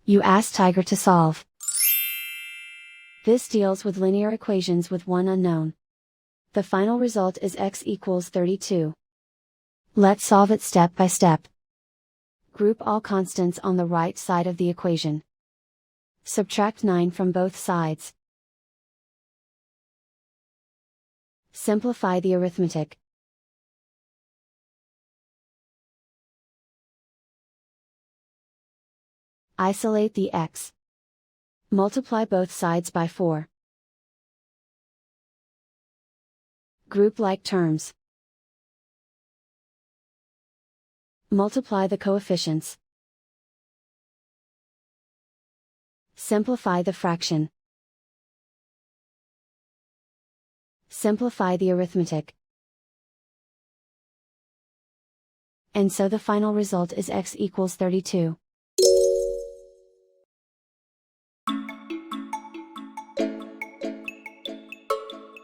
You ask Tiger to solve. This deals with linear equations with one unknown. The final result is x equals 32. Let's solve it step by step. Group all constants on the right side of the equation. Subtract 9 from both sides. Simplify the arithmetic. Isolate the x. Multiply both sides by 4. Group like terms. Multiply the coefficients. Simplify the fraction. Simplify the arithmetic. And so the final result is x equals 32.